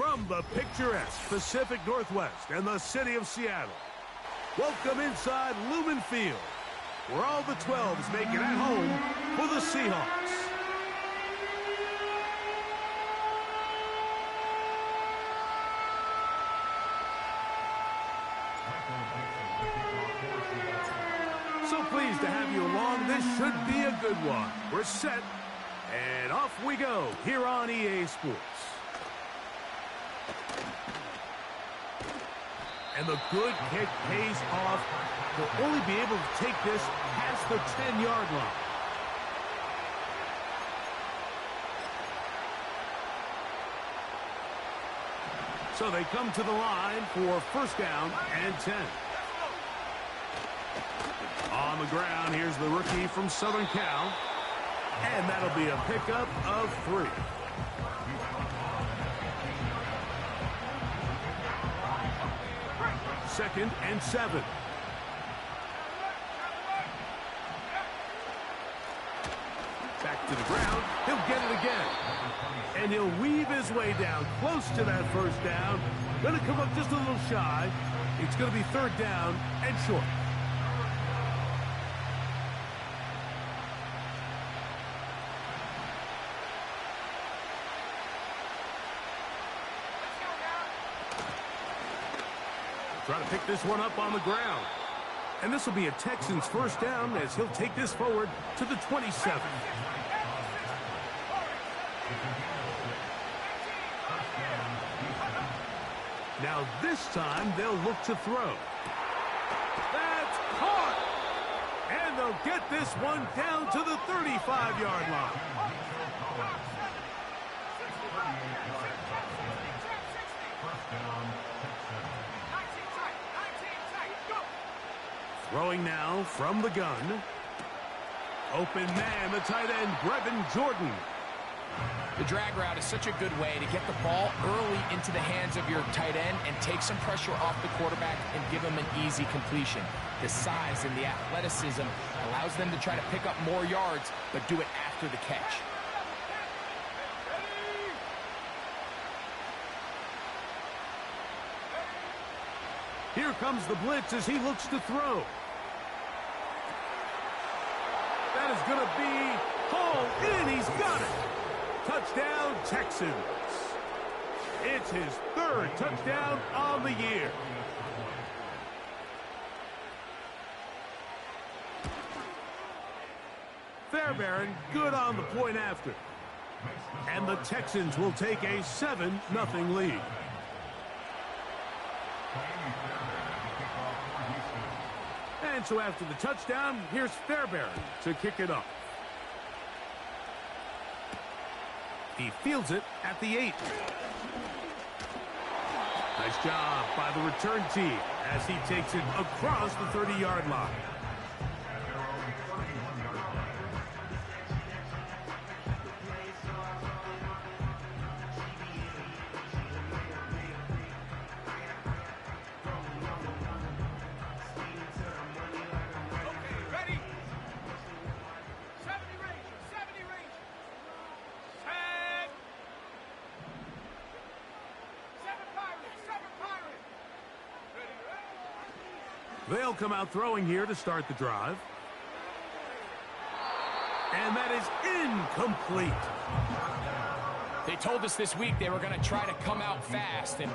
From the picturesque Pacific Northwest and the city of Seattle, welcome inside Lumen Field, where all the 12s make it at home for the Seahawks. So pleased to have you along. This should be a good one. We're set, and off we go here on EA Sports. And the good kick pays off. They'll only be able to take this past the 10-yard line. So they come to the line for first down and 10. On the ground, here's the rookie from Southern Cal. And that'll be a pickup of 3. Second and 7. Back to the ground. He'll get it again. And he'll weave his way down close to that first down. Going to come up just a little shy. It's going to be third down and short. Try to pick this one up on the ground. And this will be a Texans first down as he'll take this forward to the 27. Now this time they'll look to throw. That's caught! And they'll get this one down to the 35-yard line. Throwing now from the gun. Open man, the tight end, Brevin Jordan. The drag route is such a good way to get the ball early into the hands of your tight end and take some pressure off the quarterback and give him an easy completion. The size and the athleticism allows them to try to pick up more yards, but do it after the catch. Here comes the blitz as he looks to throw. That is going to be hauled in. He's got it. Touchdown, Texans. It's his third touchdown on the year. Fairbairn good on the point after. And the Texans will take a 7-0 lead. And so after the touchdown, here's Fairbairn to kick it off. He fields it at the 8. Nice job by the return team as he takes it across the 30-yard line. They'll come out throwing here to start the drive. And that is incomplete. They told us this week they were going to try to come out fast. And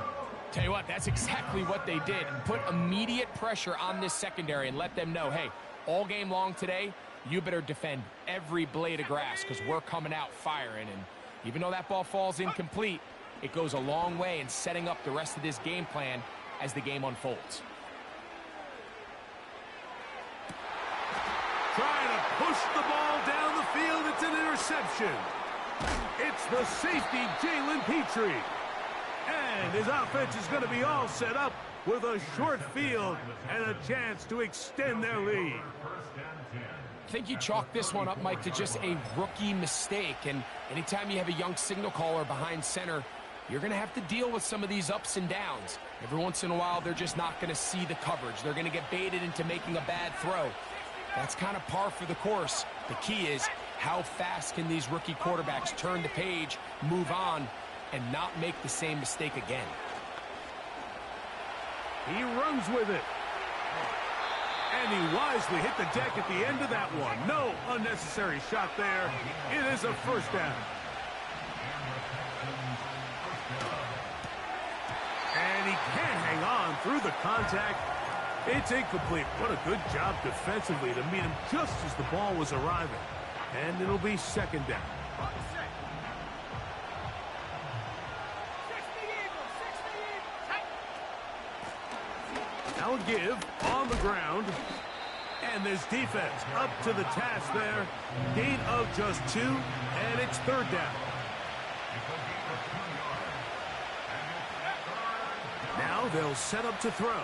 tell you what, that's exactly what they did. Put immediate pressure on this secondary and let them know, hey, all game long today, you better defend every blade of grass because we're coming out firing. And even though that ball falls incomplete, it goes a long way in setting up the rest of this game plan as the game unfolds. Trying to push the ball down the field. It's an interception. It's the safety, Jalen Petrie. And his offense is going to be all set up with a short field and a chance to extend their lead. I think you chalk this one up, Mike, to just a rookie mistake. And anytime you have a young signal caller behind center, you're going to have to deal with some of these ups and downs. Every once in a while, they're just not going to see the coverage. They're going to get baited into making a bad throw. That's kind of par for the course. The key is how fast can these rookie quarterbacks turn the page, move on, and not make the same mistake again. He runs with it. And he wisely hit the deck at the end of that one. No unnecessary shot there. It is a first down. And he can't hang on through the contact. It's incomplete. What a good job defensively to meet him just as the ball was arriving. And it'll be second down. Now a give on the ground. And this defense up to the task there. Gain of just 2, and it's third down. Now they'll set up to throw.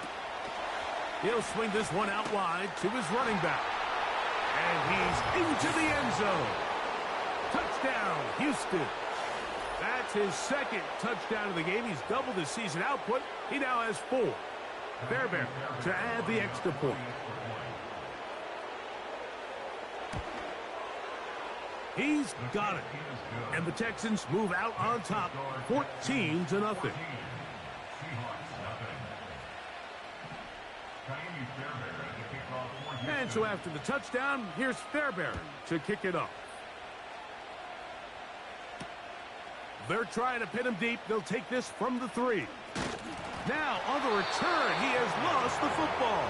He'll swing this one out wide to his running back. And he's into the end zone. Touchdown, Houston. That's his second touchdown of the game. He's doubled his season output. He now has 4. Fairbairn to add the extra point. He's got it. And the Texans move out on top, 14-0. And so after the touchdown, here's Fairbairn to kick it off. They're trying to pin him deep. They'll take this from the 3. Now, on the return, he has lost the football.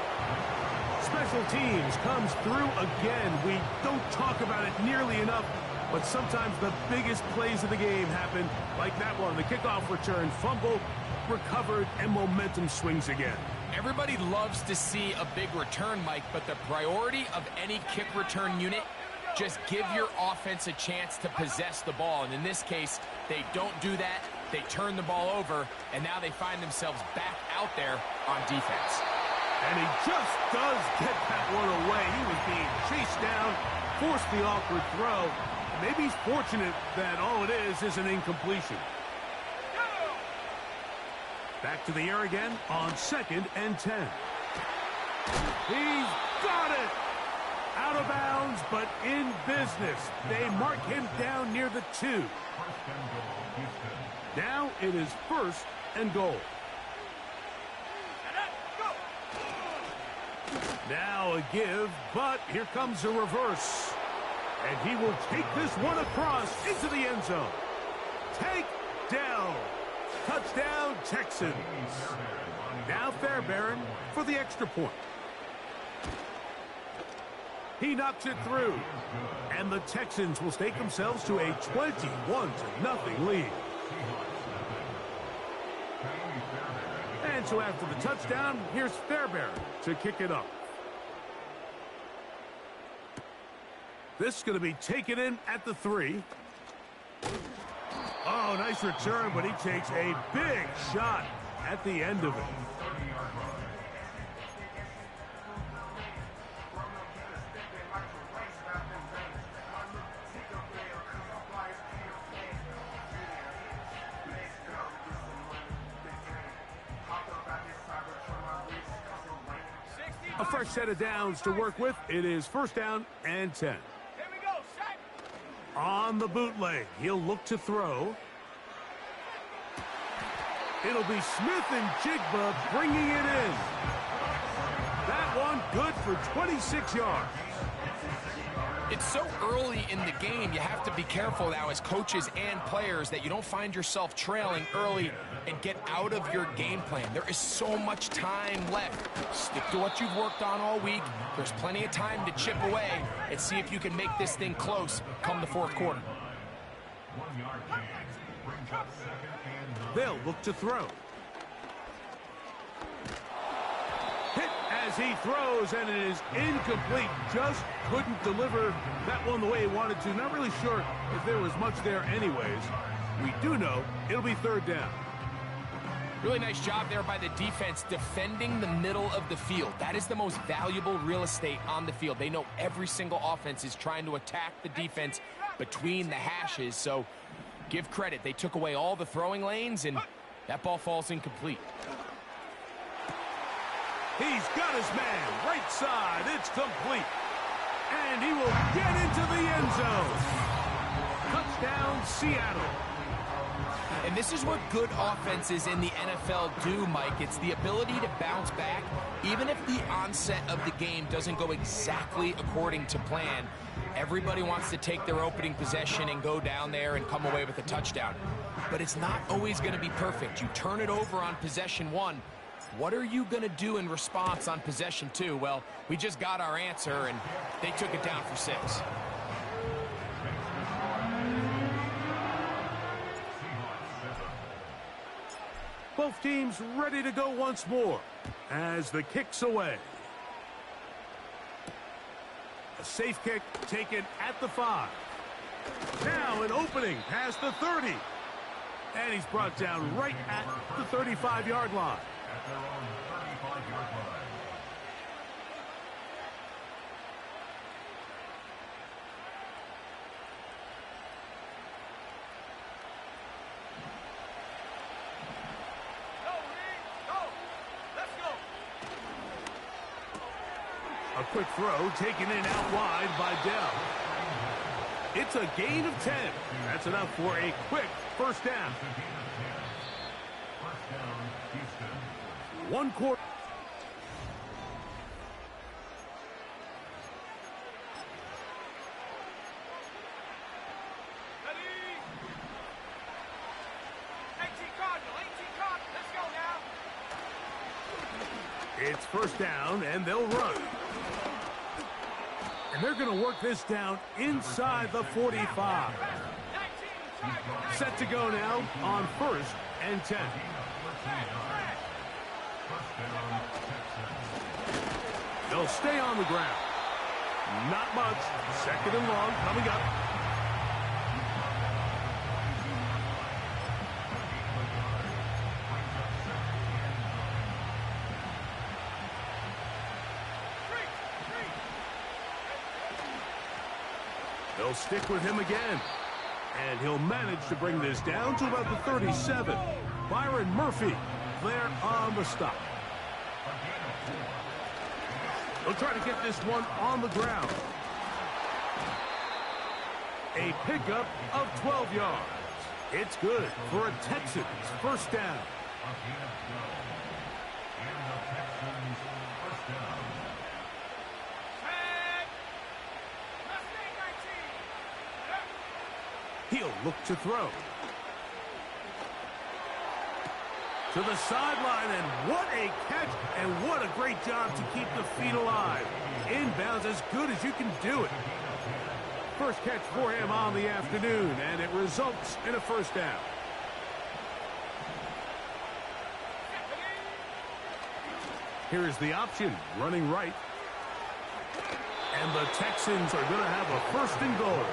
Special teams comes through again. We don't talk about it nearly enough, but sometimes the biggest plays of the game happen, like that one. The kickoff return, fumble, recovered, and momentum swings again. Everybody loves to see a big return, Mike, but the priority of any kick return unit, just give your offense a chance to possess the ball. And in this case, they don't do that. They turn the ball over, and now they find themselves back out there on defense. And he just does get that one away. He was being chased down, forced the awkward throw. Maybe he's fortunate that all it is an incompletion. Back to the air again on 2nd and 10. He's got it! Out of bounds, but in business. They mark him down near the 2. Now it is 1st and goal. Now a give, but here comes a reverse. And he will take this one across into the end zone. Take down. Touchdown, Texans. Now Fairbairn for the extra point. He knocks it through. And the Texans will stake themselves to a 21-0 lead. And so after the touchdown, here's Fairbairn to kick it up. This is going to be taken in at the 3. Oh, nice return, but he takes a big shot at the end of it. A fresh set of downs to work with. It is 1st down and 10. On the bootleg, he'll look to throw. It'll be Smith and Jigba bringing it in. That one good for 26 yards. It's so early in the game, you have to be careful now as coaches and players that you don't find yourself trailing early and get out of your game plan. There is so much time left. Stick to what you've worked on all week. There's plenty of time to chip away and see if you can make this thing close come the 4th quarter. They'll look to throw. Hit as he throws, and it is incomplete. Just couldn't deliver that one the way he wanted to. Not really sure if there was much there anyways. We do know it'll be 3rd down. Really nice job there by the defense defending the middle of the field. That is the most valuable real estate on the field. They know every single offense is trying to attack the defense between the hashes, so give credit. They took away all the throwing lanes, and that ball falls incomplete. He's got his man right side. It's complete. And he will get into the end zone. Touchdown, Seattle. And this is what good offenses in the NFL do, Mike. It's the ability to bounce back, even if the onset of the game doesn't go exactly according to plan. Everybody wants to take their opening possession and go down there and come away with a touchdown. But it's not always going to be perfect. You turn it over on possession 1. What are you going to do in response on possession 2? Well, we just got our answer, and they took it down for 6. Both teams ready to go once more as the kick's away. A safe kick taken at the 5. Now an opening past the 30. And he's brought down right at the 35-yard line. At their own 35-yard line. A quick throw taken in out wide by Dell. It's a gain of 10. That's enough for a quick first down. One quarter. It's first down, and they'll run. And they're going to work this down inside the 45. Set to go now on 1st and 10. They'll stay on the ground. Not much. 2nd and long coming up. They'll stick with him again. And he'll manage to bring this down to about the 37. Byron Murphy there on the stop. They'll try to get this one on the ground. A pickup of 12 yards. It's good for a Texans first down. He'll look to throw. To the sideline, and what a catch, and what a great job to keep the feet alive. Inbounds as good as you can do it. First catch for him on the afternoon, and it results in a first down. Here's the option, running right. And the Texans are going to have a 1st and goal.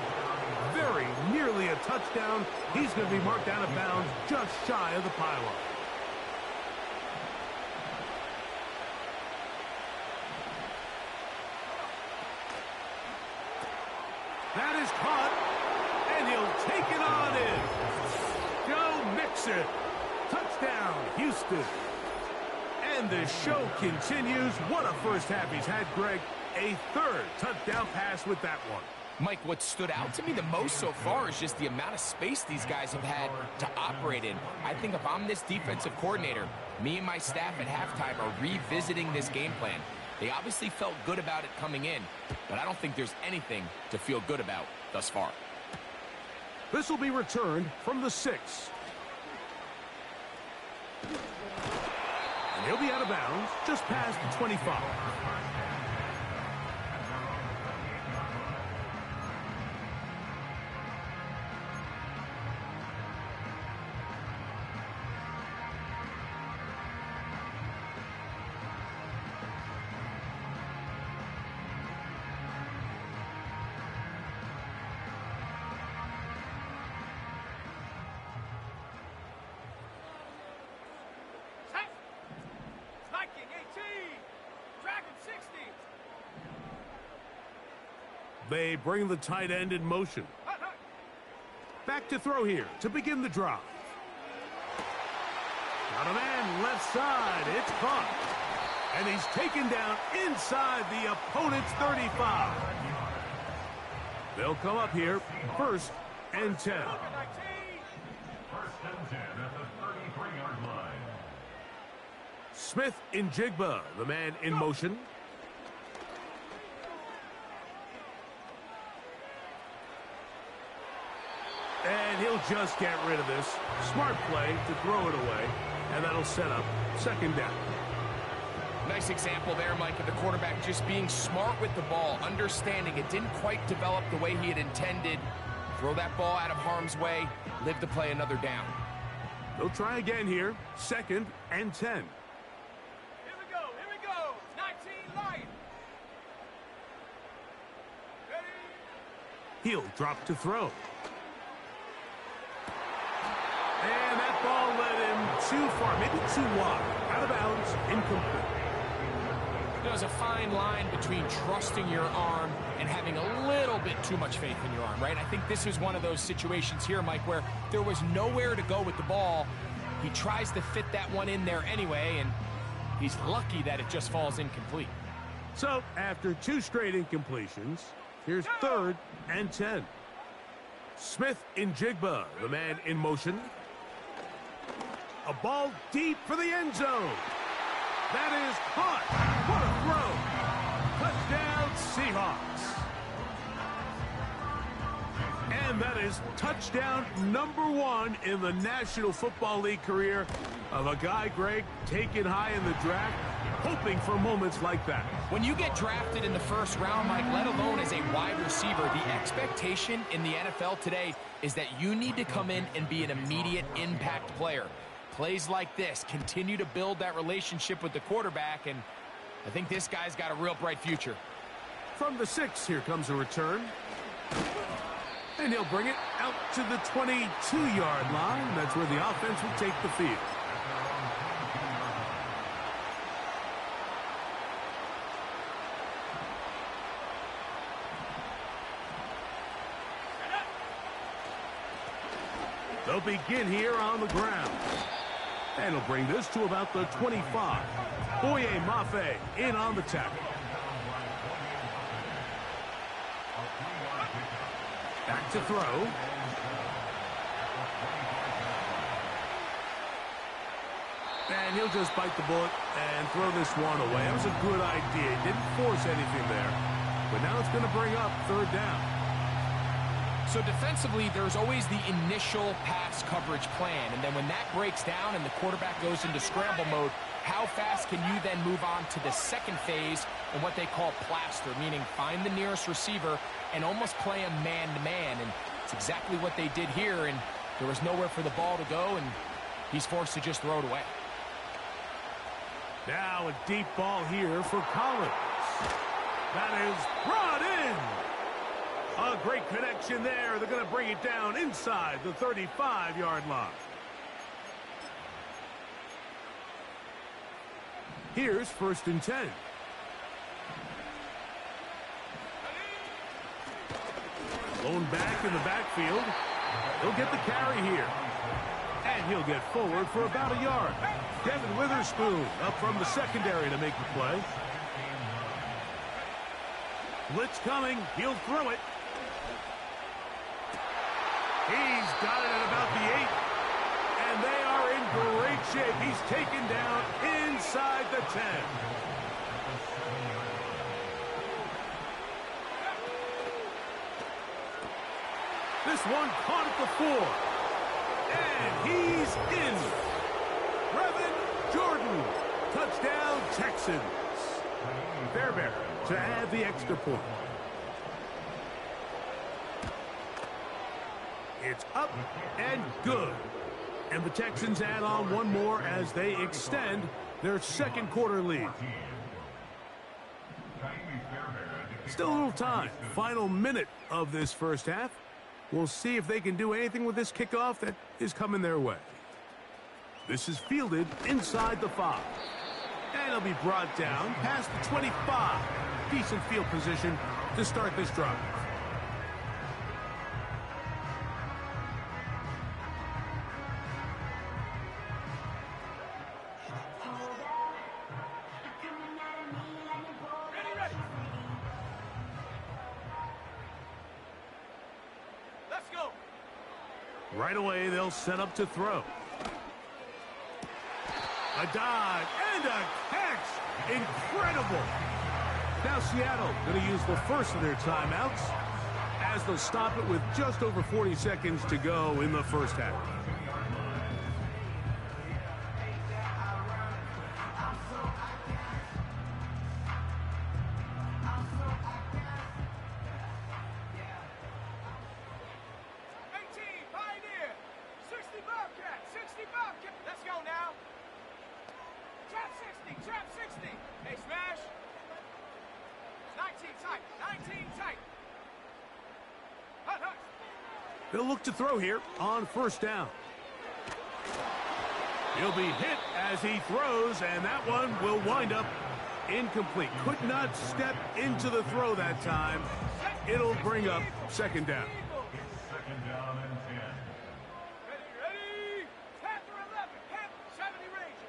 Very nearly a touchdown. He's going to be marked out of bounds just shy of the pylon. That is caught, and he'll take it on in. Go Mixon. Touchdown, Houston. And the show continues. What a first half he's had, Greg. A 3rd touchdown pass with that one. Mike, what stood out to me the most so far is just the amount of space these guys have had to operate in. I think if I'm this defensive coordinator, me and my staff at halftime are revisiting this game plan. They obviously felt good about it coming in, but I don't think there's anything to feel good about thus far. This will be returned from the 6. And he'll be out of bounds just past the 25. They bring the tight end in motion. Back to throw here to begin the drive. Got a man left side. It's caught. And he's taken down inside the opponent's 35. They'll come up here 1st and 10. First and 10 at the 33-yard line. Smith in Jigba, the man in motion. And he'll just get rid of this. Smart play to throw it away, and that'll set up second down. Nice example there, Mike, of the quarterback just being smart with the ball, understanding it didn't quite develop the way he had intended. Throw that ball out of harm's way, live to play another down. They'll try again here. Second and 10. Here we go. 19 light. He'll drop to throw. And that ball led him too far, maybe too wide. Out of bounds, incomplete. There's a fine line between trusting your arm and having a little bit too much faith in your arm, right? I think this is one of those situations here, Mike, where there was nowhere to go with the ball. He tries to fit that one in there anyway, and he's lucky that it just falls incomplete. So, after two straight incompletions, here's third and 10. Smith in Jigba, the man in motion. A ball deep for the end zone. That is caught. What a throw. Touchdown, Seahawks. And that is touchdown number 1 in the National Football League career of a guy, Greg, taken high in the draft, hoping for moments like that. When you get drafted in the first round, Mike, let alone as a wide receiver, the expectation in the NFL today is that you need to come in and be an immediate impact player. Plays like this continue to build that relationship with the quarterback, and I think this guy's got a real bright future. From the 6, here comes a return. And he'll bring it out to the 22-yard line. That's where the offense will take the field. They'll begin here on the ground. And he'll bring this to about the 25. Boye Mafe in on the tackle. Back to throw. And he'll just bite the bullet and throw this one away. That was a good idea. He didn't force anything there. But now it's going to bring up third down. So defensively, there's always the initial pass coverage plan. And then when that breaks down and the quarterback goes into scramble mode, how fast can you then move on to the second phase and what they call plaster, meaning find the nearest receiver and almost play him man-to-man. And it's exactly what they did here, and there was nowhere for the ball to go, and he's forced to just throw it away. Now a deep ball here for Collins. That is brought in. A great connection there. They're going to bring it down inside the 35-yard line. Here's first and 10. Blown back in the backfield. He'll get the carry here. And he'll get forward for about a yard. Devin Witherspoon up from the secondary to make the play. Blitz coming. He'll throw it. He's got it at about the 8. And they are in great shape. He's taken down inside the 10. This one caught at the 4. And he's in. Brevin Jordan. Touchdown, Texans. Fairbairn to add the extra point. It's up and good. And the Texans add on one more as they extend their second quarter lead. Still a little time. Final minute of this first half. We'll see if they can do anything with this kickoff that is coming their way. This is fielded inside the 5. And it'll be brought down past the 25. Decent field position to start this drive. Right away, they'll set up to throw. A dive and a catch. Incredible. Now Seattle going to use the first of their timeouts as they'll stop it with just over 40 seconds to go in the first half. They'll look to throw here on first down. He'll be hit as he throws, and that one will wind up incomplete. Could not step into the throw that time. It'll bring up second down. Second down and 10. Ready? Panther 11, Panther 70 range.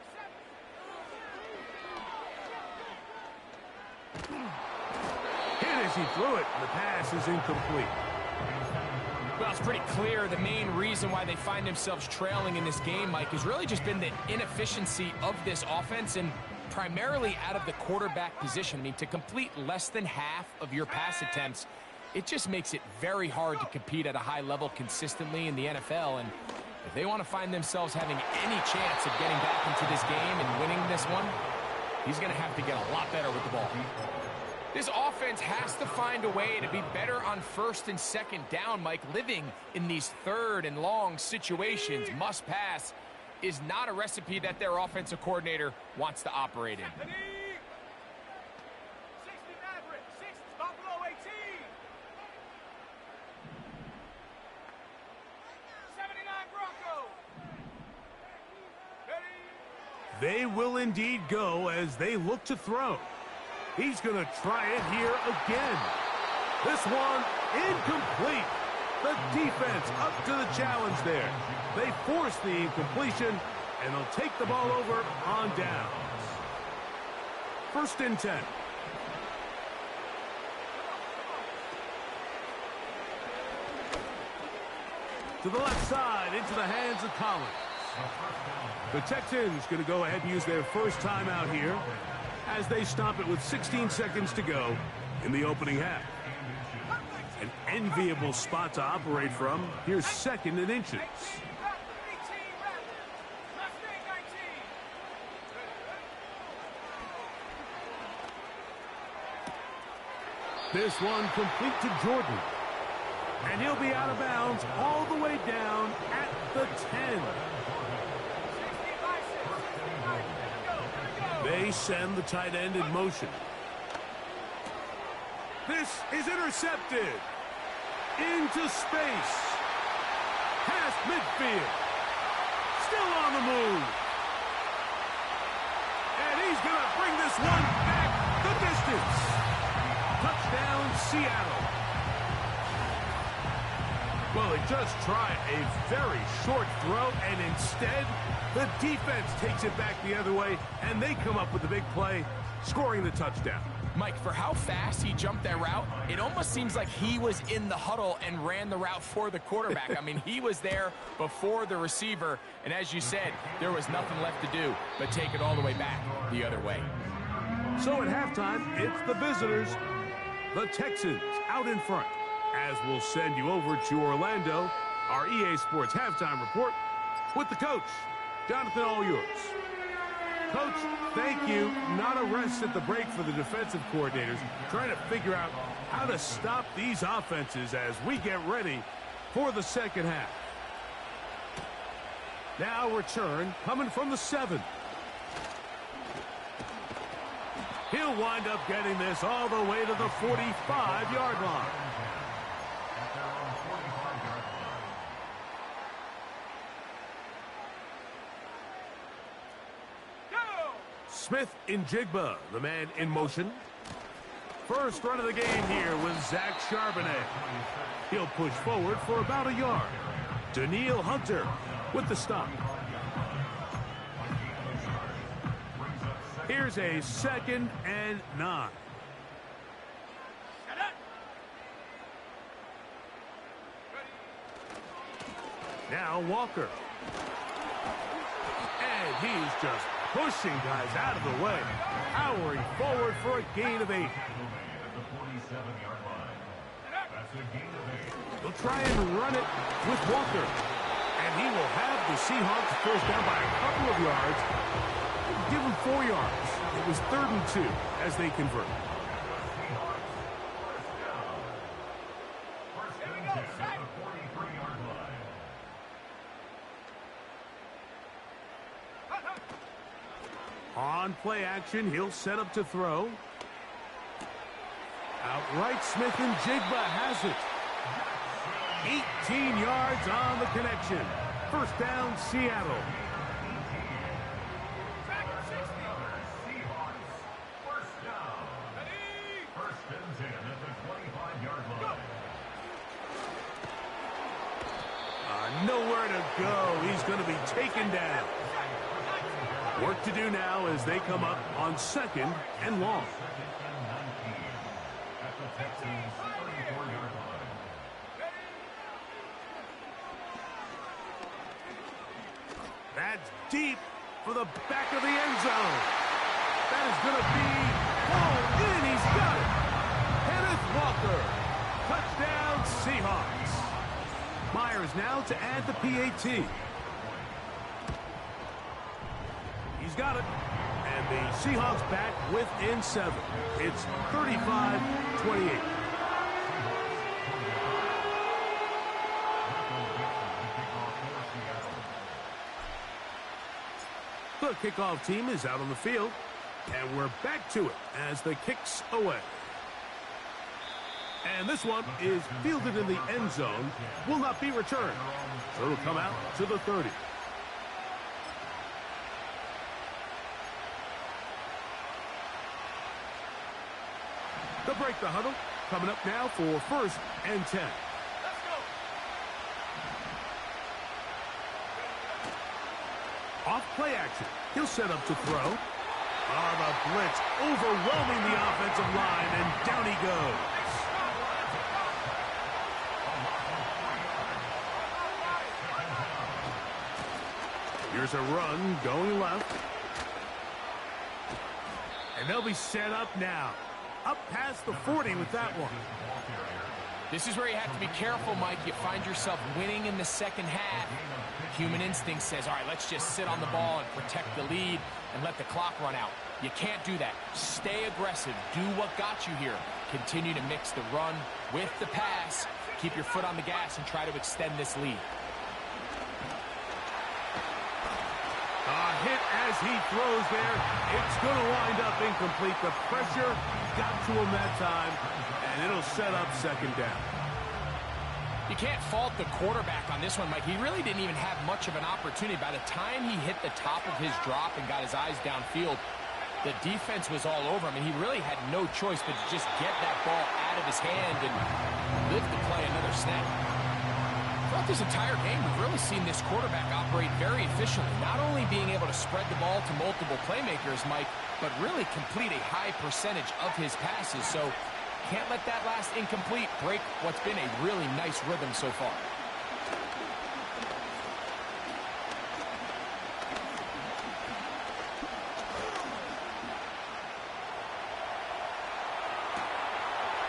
Hit as he threw it. The pass is incomplete. Well, it's pretty clear the main reason why they find themselves trailing in this game, Mike, has really just been the inefficiency of this offense and primarily out of the quarterback position. I mean, to complete less than half of your pass attempts, it just makes it very hard to compete at a high level consistently in the NFL. And if they want to find themselves having any chance of getting back into this game and winning this one, he's going to have to get a lot better with the ball. This offense has to find a way to be better on first and second down, Mike. Living in these third and long situations, must pass, is not a recipe that their offensive coordinator wants to operate in. 60 Maverick, 6 Buffalo 18. 79 Bronco. Ready? They will indeed go as they look to throw. He's going to try it here again. This one incomplete. The defense up to the challenge there. They force the incompletion, and they'll take the ball over on downs. First and 10. To the left side, into the hands of Collins. The Texans going to go ahead and use their first timeout here as they stop it with 16 seconds to go in the opening half. An enviable spot to operate from. Here's second and inches. This one complete to Jordan. And he'll be out of bounds all the way down at the 10. They send the tight end in motion. This is intercepted. Into space. Past midfield. Still on the move. And he's going to bring this one back the distance. Touchdown, Seattle. Well, they just tried a very short throw, and instead, the defense takes it back the other way, and they come up with the big play, scoring the touchdown. Mike, for how fast he jumped that route, it almost seems like he was in the huddle and ran the route for the quarterback. I mean, he was there before the receiver, and as you said, there was nothing left to do but take it all the way back the other way. So at halftime, it's the visitors, the Texans, out in front. As we'll send you over to Orlando, our EA Sports halftime report with the coach. Jonathan, all yours. Coach, thank you. Not a rest at the break for the defensive coordinators, trying to figure out how to stop these offenses as we get ready for the second half. Now return coming from the 7. He'll wind up getting this all the way to the 45-yard line. Smith in Jigba, the man in motion. First run of the game here with Zach Charbonnet. He'll push forward for about a yard. Daniil Hunter with the stop. Here's a 2nd and 9. Now Walker. And he's just pushing guys out of the way. Powering forward for a gain of 8. At the 47-yard line. That's a gain of 8. He'll try and run it with Walker. And he will have the Seahawks first down by a couple of yards. Give him 4 yards. It was 3rd and 2 as they convert. On play action, he'll set up to throw. Outright, Smith and Jigba has it. 18 yards on the connection. First down, Seattle. Seahawks, first down. First and 10 at the 25-yard line. Nowhere to go. He's going to be taken down. Work to do now as they come up on 2nd and long. Second and 19 at the Texans' 34-yard line. That's deep for the back of the end zone. That is going to be hauled in. He's got it. Kenneth Walker. Touchdown, Seahawks. Myers now to add the PAT. He's got it. And the Seahawks back within 7. It's 35-28. The kickoff team is out on the field, and we're back to it as the kick's away. And this one is fielded in the end zone, will not be returned. So it'll come out to the 30. They'll break the huddle, coming up now for 1st and 10. Let's go. Off play action. He'll set up to throw. Oh, the blitz overwhelming the offensive line, and down he goes. Here's a run going left. And they'll be set up now. Up past the 40 with that one. This is where you have to be careful, Mike. You find yourself winning in the second half. Human instinct says, all right, let's just sit on the ball and protect the lead and let the clock run out. You can't do that. Stay aggressive. Do what got you here. Continue to mix the run with the pass. Keep your foot on the gas and try to extend this lead. Hit as he throws there. It's going to wind up incomplete. The pressure got to him that time, and it'll set up 2nd down. You can't fault the quarterback on this one, Mike. He really didn't even have much of an opportunity. By the time he hit the top of his drop and got his eyes downfield, the defense was all over him, and he really had no choice but to just get that ball out of his hand and live to play another snap. Throughout this entire game, we've really seen this quarterback operate very efficiently, not only being able to spread the ball to multiple playmakers, Mike, but really complete a high percentage of his passes. So can't let that last incomplete break what's been a really nice rhythm so far.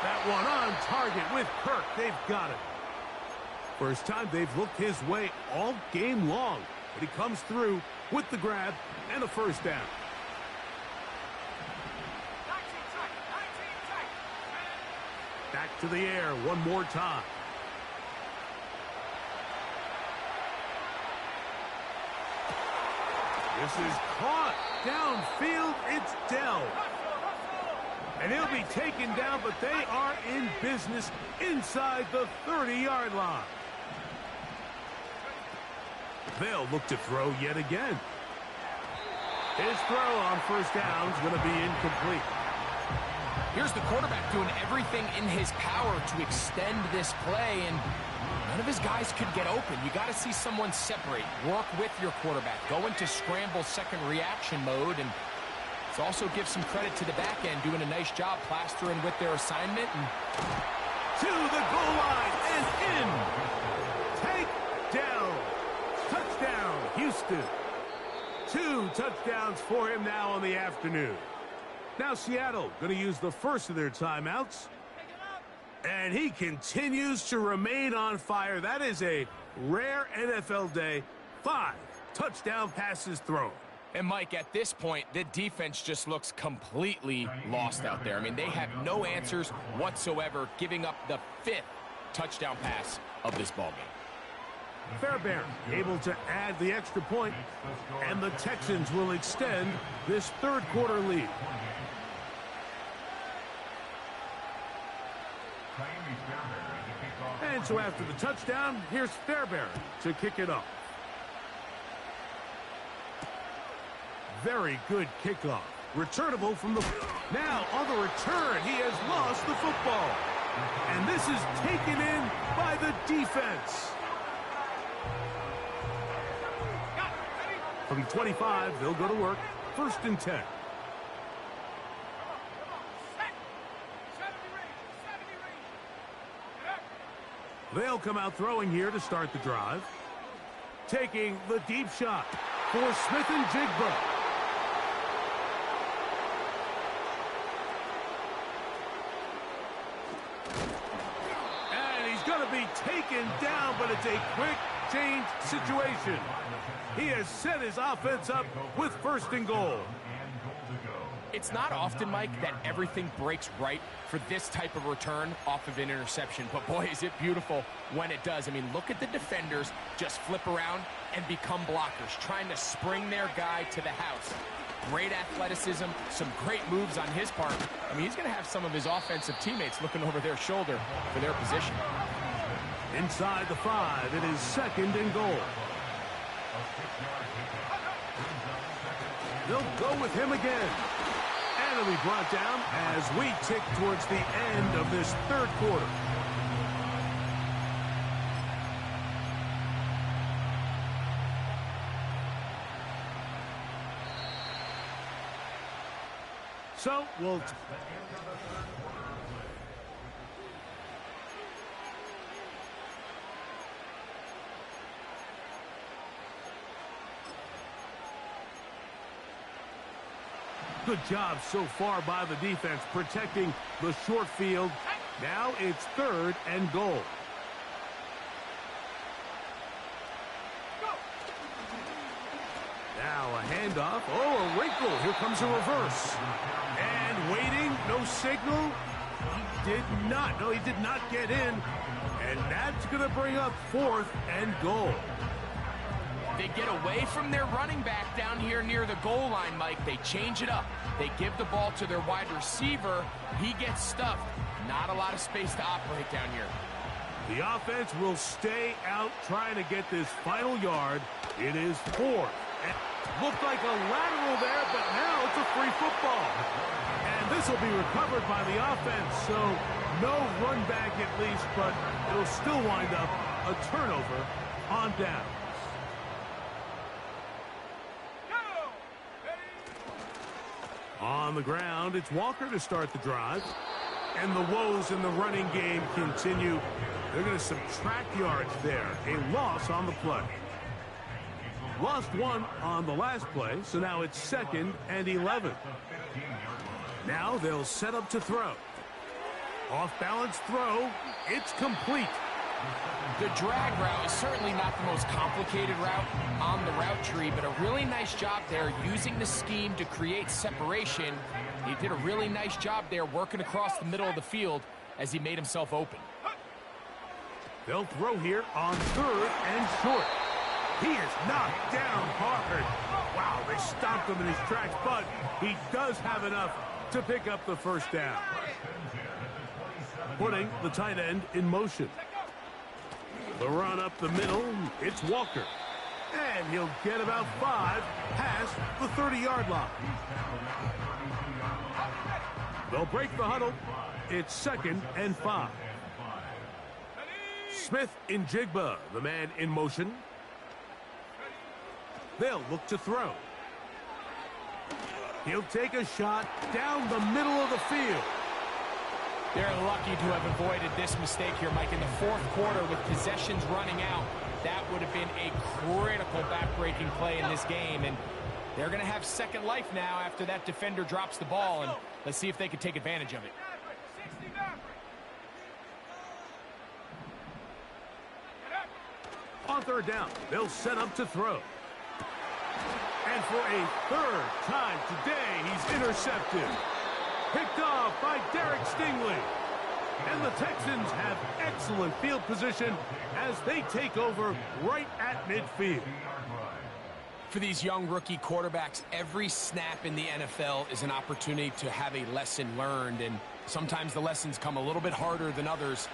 That one on target with Kirk. They've got it. First time they've looked his way all game long, but he comes through with the grab and a first down. 19 tight. Back to the air one more time. This is caught downfield. It's Dell. And he'll be taken down, but they are in business inside the 30-yard line. They'll look to throw yet again. His throw on first down is going to be incomplete. Here's the quarterback doing everything in his power to extend this play, and none of his guys could get open. You got to see someone separate, work with your quarterback, go into scramble second reaction mode, and let's also give some credit to the back end doing a nice job plastering with their assignment. And to the goal line and in. Take down. Houston. 2 touchdowns for him now on the afternoon. Now Seattle going to use the first of their timeouts. And he continues to remain on fire. That is a rare NFL day. 5 touchdown passes thrown. And, Mike, at this point, the defense just looks completely lost out there. I mean, they have no answers whatsoever, giving up the 5th touchdown pass of this ballgame. Fairbairn able to add the extra point, and the Texans will extend this third quarter lead. And so after the touchdown, here's Fairbairn to kick it off. Very good kickoff. Returnable from the... Now, on the return, he has lost the football. And this is taken in by the defense. From 25, they'll go to work. 1st and 10. They'll come out throwing here to start the drive. Taking the deep shot for Smith and Jigba. And he's going to be taken down, but it's a quick change situation. He has set his offense up with 1st and goal. It's not often, Mike, that everything breaks right for this type of return off of an interception. But, boy, is it beautiful when it does. I mean, look at the defenders just flip around and become blockers, trying to spring their guy to the house. Great athleticism, some great moves on his part. I mean, he's going to have some of his offensive teammates looking over their shoulder for their position. Inside the 5, it is 2nd and goal. They'll go with him again. And he'll be brought down as we tick towards the end of this third quarter. So, we'll... Good job so far by the defense protecting the short field. Now it's 3rd and goal. Now a handoff. Oh, a wrinkle. Here comes a reverse. And waiting. No signal. He did not. No, he did not get in. And that's going to bring up 4th and goal. They get away from their running back down here near the goal line, Mike. They change it up. They give the ball to their wide receiver. He gets stuffed. Not a lot of space to operate down here. The offense will stay out trying to get this final yard. It is 4th. Looked like a lateral there, but now it's a free football. And this will be recovered by the offense, so no run back at least, but it'll still wind up a turnover on down. On the ground, it's Walker to start the drive. And the woes in the running game continue. They're going to subtract yards there. A loss on the play. Lost 1 on the last play, so now it's 2nd and 11. Now they'll set up to throw. Off-balance throw. It's complete. The drag route is certainly not the most complicated route on the route tree, but a really nice job there using the scheme to create separation. He did a really nice job there working across the middle of the field as he made himself open. They'll throw here on 3rd and short. He is knocked down hard. Wow, they stopped him in his tracks, but he does have enough to pick up the 1st down. Putting the tight end in motion. The run up the middle, it's Walker. And he'll get about 5 past the 30-yard line. They'll break the huddle. It's 2nd and 5. Smith in Jigba, the man in motion. They'll look to throw. He'll take a shot down the middle of the field. They're lucky to have avoided this mistake here, Mike. In the 4th quarter with possessions running out, that would would have been a critical back-breaking play in this game, and they're going to have second life now after that defender drops the ball, and let's see if they can take advantage of it. On third down, they'll set up to throw. And for a third time today, he's intercepted. Picked off by Derek Stingley. And the Texans have excellent field position as they take over right at midfield. For these young rookie quarterbacks, every snap in the NFL is an opportunity to have a lesson learned, and sometimes the lessons come a little bit harder than others.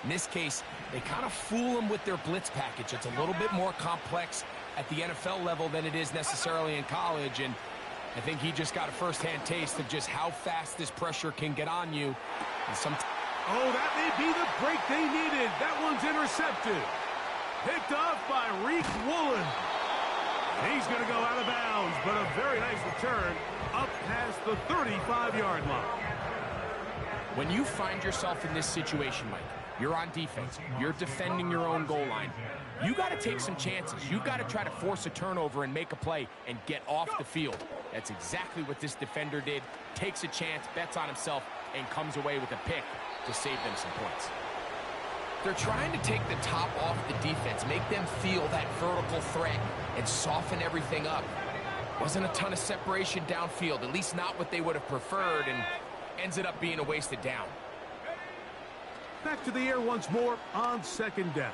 In this case, they kind of fool them with their blitz package. It's a little bit more complex at the NFL level than it is necessarily in college, and I think he just got a first-hand taste of just how fast this pressure can get on you. And oh, that may be the break they needed. That one's intercepted. Picked off by Reek Woolen. He's going to go out of bounds, but a very nice return up past the 35-yard line. When you find yourself in this situation, Mike, you're on defense, you're defending your own goal line, you got to take some chances. You got to try to force a turnover and make a play and get off the field. That's exactly what this defender did. Takes a chance, bets on himself, and comes away with a pick to save them some points. They're trying to take the top off the defense, make them feel that vertical threat, and soften everything up. Wasn't a ton of separation downfield, at least not what they would have preferred, and ends it up being a wasted down. Back to the air once more on second down.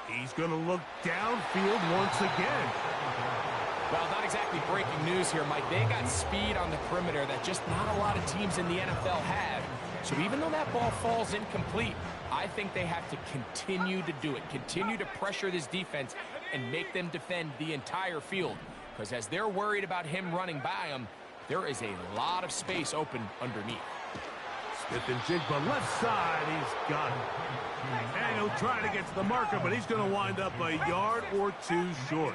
He's going to look downfield once again. Well, not exactly breaking news here, Mike. They got speed on the perimeter that just not a lot of teams in the NFL have. So even though that ball falls incomplete, I think they have to continue to do it. Continue to pressure this defense and make them defend the entire field. Because as they're worried about him running by them, there is a lot of space open underneath. Smith and Jigba left side. He's got it. And he'll try to get to the marker, but he's going to wind up a yard or two short.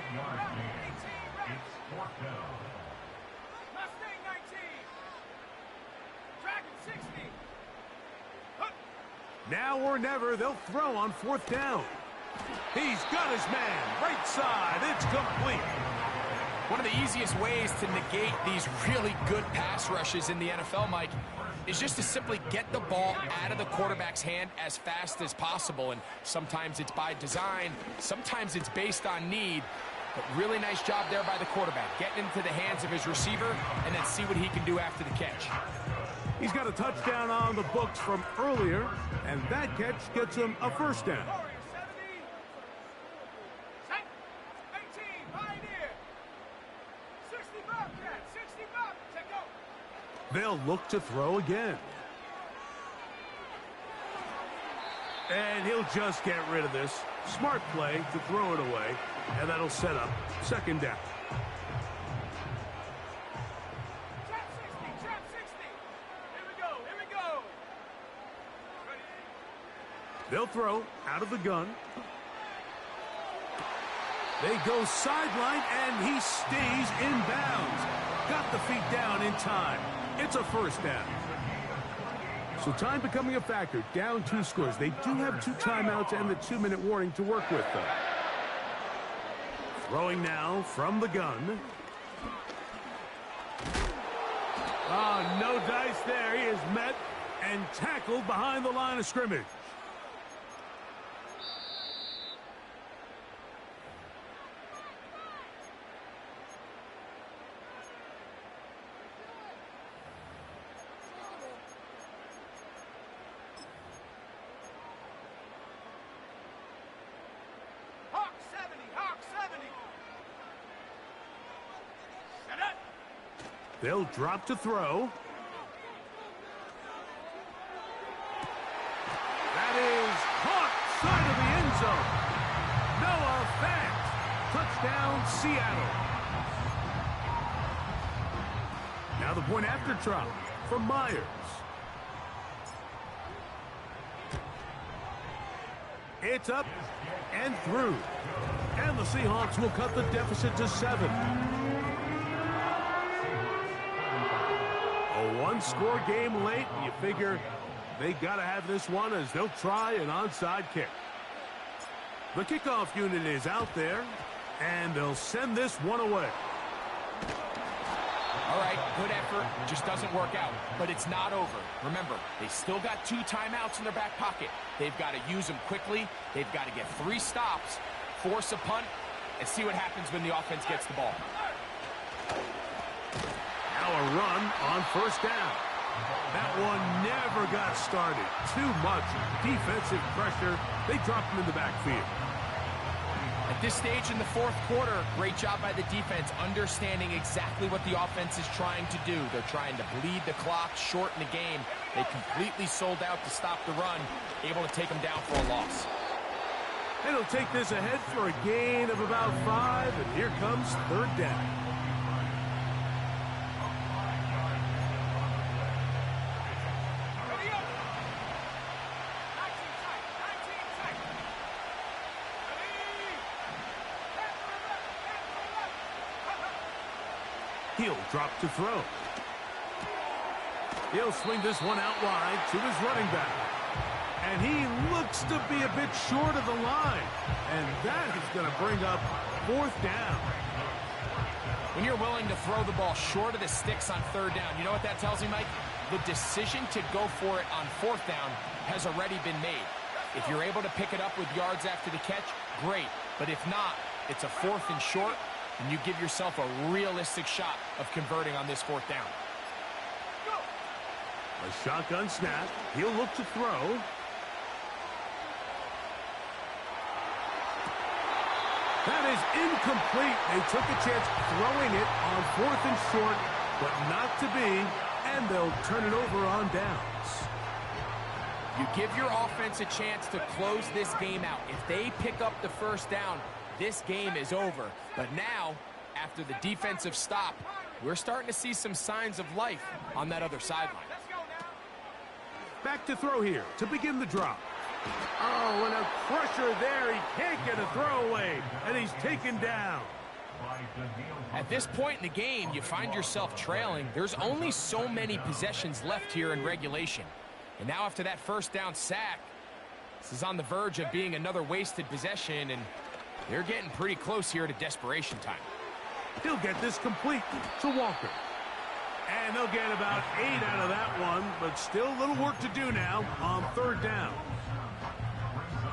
Now or never, they'll throw on fourth down. He's got his man. Right side. It's complete. One of the easiest ways to negate these really good pass rushes in the NFL, Mike, is just to simply get the ball out of the quarterback's hand as fast as possible. And sometimes it's by design, sometimes it's based on need. But really nice job there by the quarterback, getting into the hands of his receiver and then see what he can do after the catch. He's got a touchdown on the books from earlier, and that catch gets him a first down. They'll look to throw again. And he'll just get rid of this. Smart play to throw it away, and that'll set up second down. They'll throw out of the gun. They go sideline, and he stays in bounds. Got the feet down in time. It's a first down. So time becoming a factor. Down 2 scores. They do have 2 timeouts and the 2-minute warning to work with, though. Throwing now from the gun. Oh, no dice there. He is met and tackled behind the line of scrimmage. They'll drop to throw. That is caught side of the end zone. Noah Fant. Touchdown, Seattle. Now the point after drop from Myers. It's up and through. And the Seahawks will cut the deficit to 7. A one-score game late. You figure they got to have this one as they'll try an onside kick. The kickoff unit is out there, and they'll send this one away. All right, good effort, just doesn't work out, but it's not over. Remember, they still got 2 timeouts in their back pocket. They've got to use them quickly. They've got to get 3 stops, force a punt, and see what happens when the offense gets the ball. Now a run on first down. That one never got started. Too much defensive pressure. They dropped him in the backfield. At this stage in the 4th quarter, great job by the defense understanding exactly what the offense is trying to do. They're trying to bleed the clock, shorten the game. They completely sold out to stop the run, able to take them down for a loss. And he'll take this ahead for a gain of about 5, and here comes 3rd down. He'll drop to throw. He'll swing this one out wide to his running back. And he looks to be a bit short of the line. And that is going to bring up 4th down. When you're willing to throw the ball short of the sticks on 3rd down, you know what that tells me, Mike? The decision to go for it on 4th down has already been made. If you're able to pick it up with yards after the catch, great. But if not, it's a 4th and short, and you give yourself a realistic shot of converting on this 4th down. A shotgun snap. He'll look to throw. That is incomplete. They took a chance throwing it on 4th and short, but not to be, and they'll turn it over on downs. You give your offense a chance to close this game out. If they pick up the 1st down, this game is over. But now, after the defensive stop, we're starting to see some signs of life on that other sideline. Back to throw here to begin the drop. Oh, and a pressure there. He can't get a throwaway, and he's taken down. At this point in the game, you find yourself trailing. There's only so many possessions left here in regulation. And now after that 1st down sack, this is on the verge of being another wasted possession, and they're getting pretty close here to desperation time. He'll get this complete to Walker. And they'll get about 8 out of that one, but still a little work to do now on 3rd down.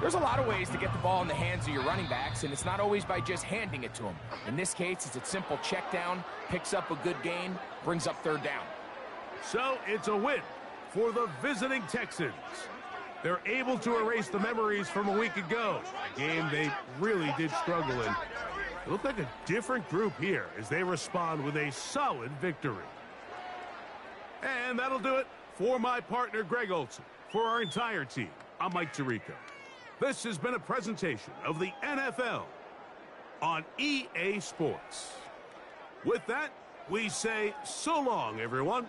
There's a lot of ways to get the ball in the hands of your running backs, and it's not always by just handing it to them. In this case, it's a simple check down, picks up a good gain, brings up 3rd down. So it's a win for the visiting Texans. They're able to erase the memories from a week ago, a game they really did struggle in. It looked like a different group here as they respond with a solid victory. And that'll do it for my partner, Greg Olson. For our entire team, I'm Mike Tirico. This has been a presentation of the NFL on EA Sports. With that, we say so long, everyone.